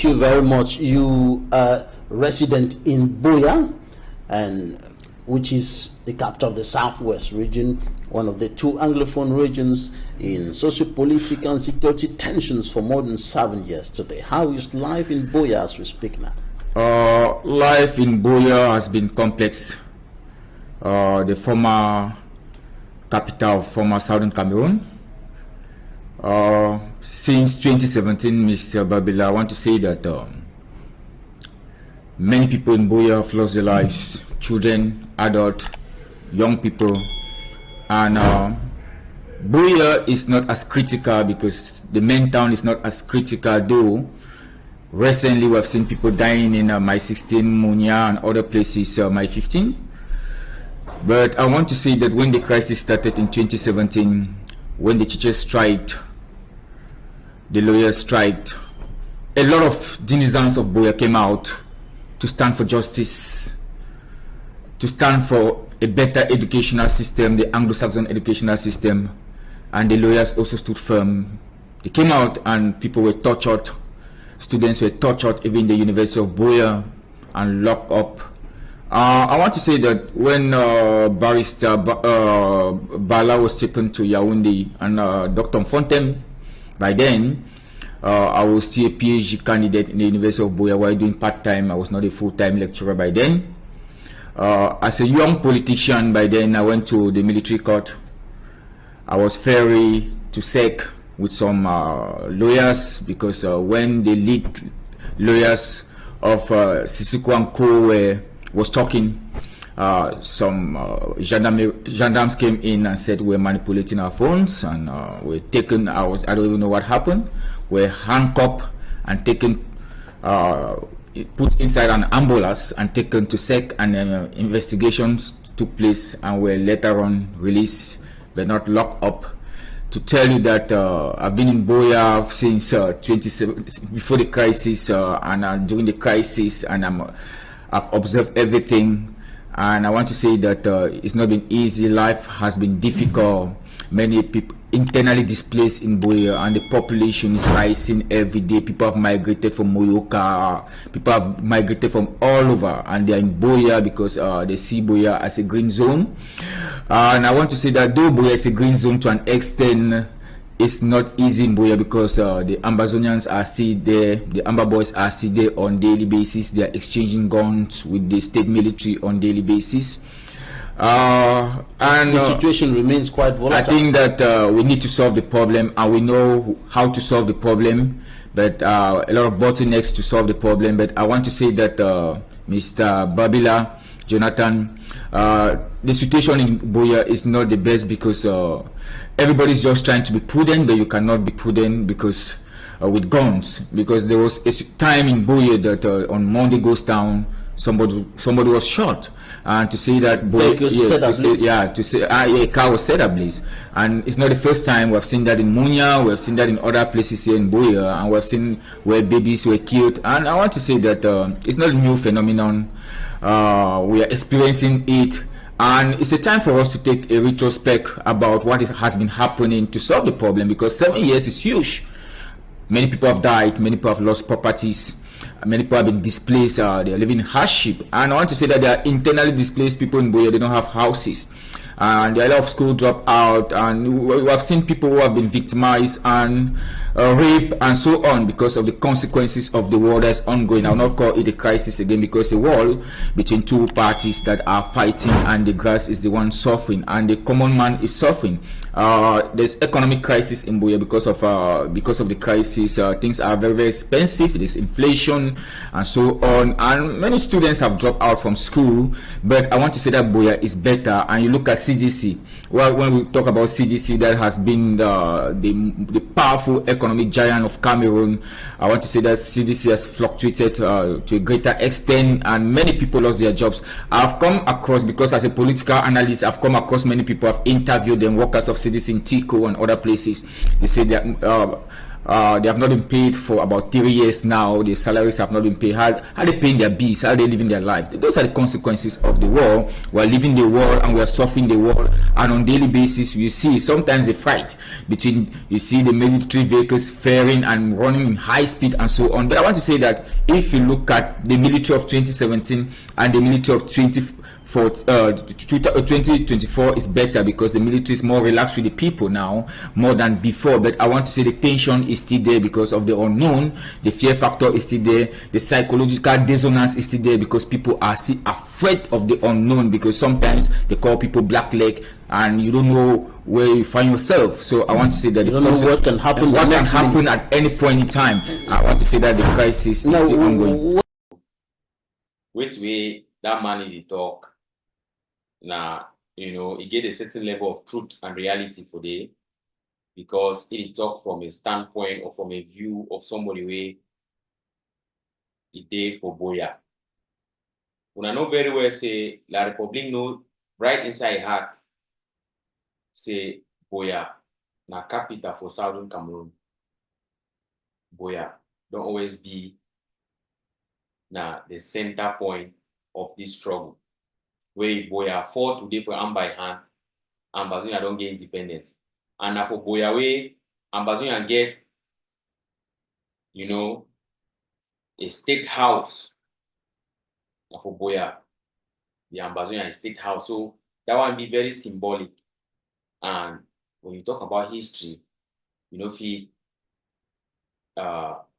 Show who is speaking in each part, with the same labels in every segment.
Speaker 1: Thank you very much. You are resident in Buea, and which is the capital of the Southwest region, one of the two Anglophone regions in socio-political and security tensions for more than 7 years today. How is life in Buea as we speak now?
Speaker 2: Life in Buea has been complex. The former capital of former Southern Cameroon. Since 2017, Mr. Babila, I want to say that many people in Buea have lost their lives, children, adults, young people, and Buea is not as critical because the main town is not as critical, though recently we have seen people dying in my 16, Munya, and other places, my 15. But I want to say that when the crisis started in 2017, when the teachers striked, the lawyers striked, a lot of denizens of Buea came out to stand for justice, to stand for a better educational system, the Anglo-Saxon educational system, and the lawyers also stood firm. They came out and people were tortured, students were tortured, even the University of Buea, and locked up. I want to say that when Barrister Bala was taken to Yaoundé and Dr. Fontem, by then I was still a PhD candidate in the University of Buea while doing part-time. I was not a full-time lecturer by then. As a young politician by then, I went to the military court. I was ferried to SEC with some lawyers because when the lead lawyers of Sissoko and Co was talking, some gendarmes came in and said we're manipulating our phones, and we're taken. I don't even know what happened. We're handcuffed and taken, put inside an ambulance and taken to SEC, and investigations took place and were later on released, but not locked up. To tell you that I've been in Buea since 27 before the crisis and during the crisis, and I've observed everything, and I want to say that it's not been easy. Life has been difficult. Many people internally displaced in Buea, and the population is rising every day. People have migrated from Moyoka, people have migrated from all over, and they're in Buea because they see Buea as a green zone. And I want to say that though Buea is a green zone to an extent, it's not easy in Buea because the Ambazonians are still there, the Amba boys are still there on daily basis. They are exchanging guns with the state military on daily basis. And
Speaker 1: the situation remains quite volatile. I
Speaker 2: think that we need to solve the problem, and we know how to solve the problem, but a lot of bottlenecks to solve the problem. But I want to say that Mr. Babila, Jonathan, the situation in Buea is not the best because everybody's just trying to be prudent, but you cannot be prudent because with guns. Because there was a time in Buea that on Monday goes down, somebody was shot, and to say that a car was set ablaze, and it's not the first time. We've seen that in Munya, we've seen that in other places here in Buea, and we've seen where babies were killed. And I want to say that it's not a new phenomenon. We are experiencing it, and it's a time for us to take a retrospect about what has been happening to solve the problem, because 7 years is huge. Many people have died, many people have lost properties, many people have been displaced, they are living in hardship. And I want to say that there are internally displaced people in Buea. They don't have houses, and there are a lot of school drop out, and we have seen people who have been victimized and raped and so on because of the consequences of the war that's ongoing. I'll not call it a crisis again because a war between two parties that are fighting, and the grass is the one suffering, and the common man is suffering. There's economic crisis in Buea because of the crisis. Things are very, very expensive. There's inflation and so on, and many students have dropped out from school. But I want to say that Buea is better. And you look at CDC. Well, when we talk about CDC, that has been the powerful economic giant of Cameroon. I want to say that CDC has fluctuated to a greater extent, and many people lost their jobs. I've come across, because as a political analyst, I've come across many people. I've interviewed them, workers of CDC in Tico and other places. They say that They have not been paid for about 3 years now. Their salaries have not been paid. How are they paying their bills? How are they living their life? Those are the consequences of the war. We are living the war and we are suffering the war. And on a daily basis, we see sometimes a fight between, you see the military vehicles faring and running in high speed and so on. But I want to say that if you look at the military of 2017 and the military of 2024 is better, because the military is more relaxed with the people now more than before. But I want to say the tension is still there because of the unknown. The fear factor is still there. The psychological dissonance is still there because people are still afraid of the unknown, because sometimes they call people black leg and you don't know where you find yourself. So I want to say that
Speaker 1: you don't know what can happen.
Speaker 2: What can happen at any point in time. I want to say that the crisis is still ongoing.
Speaker 3: Which way that man in the talk? Now, you know, he get a certain level of truth and reality for the, because he talk from a standpoint or from a view of somebody where he did for Buea. When I know very well say La Republic know right inside heart say Buea na capital for Southern Cameroon. Buea don't always be na the center point of this struggle. Where Buea fought today for hand by hand, Ambazonia don't get independence. And now for Buea way, Ambazonia get, you know, a state house. Now for Buea, the Ambazonia is state house. So that one be very symbolic. And when you talk about history, you know, if you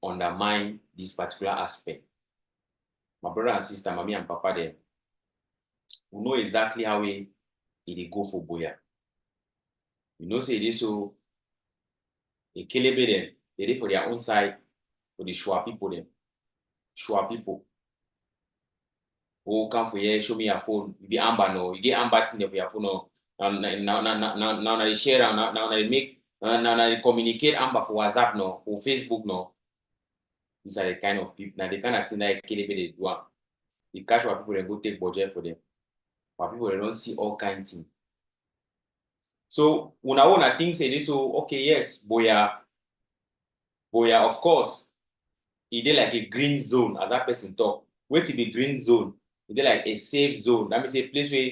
Speaker 3: undermine this particular aspect. My brother and sister, mommy and papa there, we know exactly how it go for Buea. You know, say this so they kill them, they did for their own side, for the Shua people them. Shua people. Who come for here, show me your phone. You be Amber no, you get Amber thing for your phone no. Now they share, now they make, now they communicate Amber for WhatsApp no, for Facebook no. These are the kind of people, now the kind of thing that kill they do. The cash for people, they go take budget for them. But people, they don't see all kinds of things. So, when I want to think, say this, so, okay, yes, Buea, of course, it is like a green zone, as that person talk. Wait till the green zone, it is like a safe zone. That means a place where,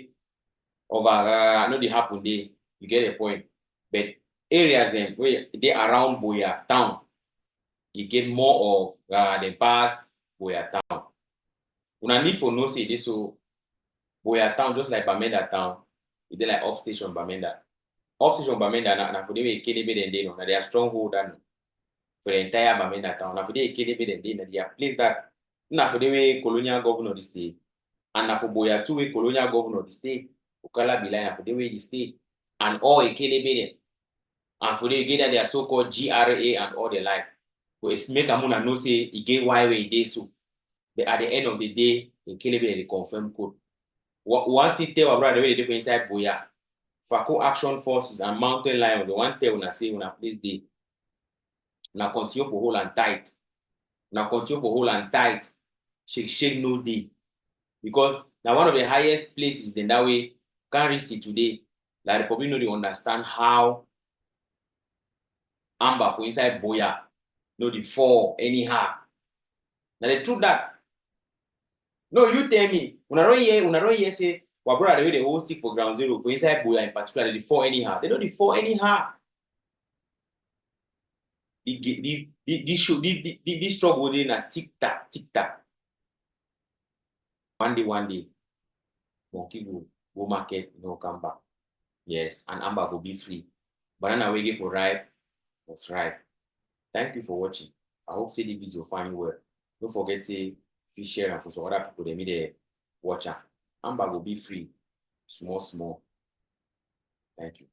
Speaker 3: over, I know they happen there, you get a point. But areas then, where they around Buea town, you get more of the past Buea town. When I need for no say this, so, Buea town, just like Bamenda town, it is like upstation Bamenda. Upstation Bamenda, na for the way Kelebe and they know, they are stronghold for the entire Bamenda town. Na for the Kelebe and they are place that, na for the way colonial governor of the state, and na for Buea two way colonial governor of the state, Ukala Bilai, na for the way the state, and all a Kelebe, and for the get that they are so called GRA and all the like. So it's make a moon no say it get why way they so. But at the end of the day, in Kelebe they confirm code. Once they tell our brother the way they do inside Buea. Fako Action Forces and Mountain Lions, the one tell when I say when I place day. Now continue for whole and tight. Shake no day. Because now one of the highest places then that way can't reach it today. Like the public know they understand how Amber for inside Buea no the fall anyhow. Now the truth that no, you tell me when I don't hear say well, brother, the way they whole stick for ground zero for inside Buea in particular, they fall anyhow. They don't fall anyhow. This struggle within a tick tack. One day, monkey go market, no come back. Yes, and Amber will be free. Banana waiting for ripe was ripe. Thank you for watching. I hope see the video find well. Don't forget to share and for some other people they may they watch. Amber will be free. Small. Thank you.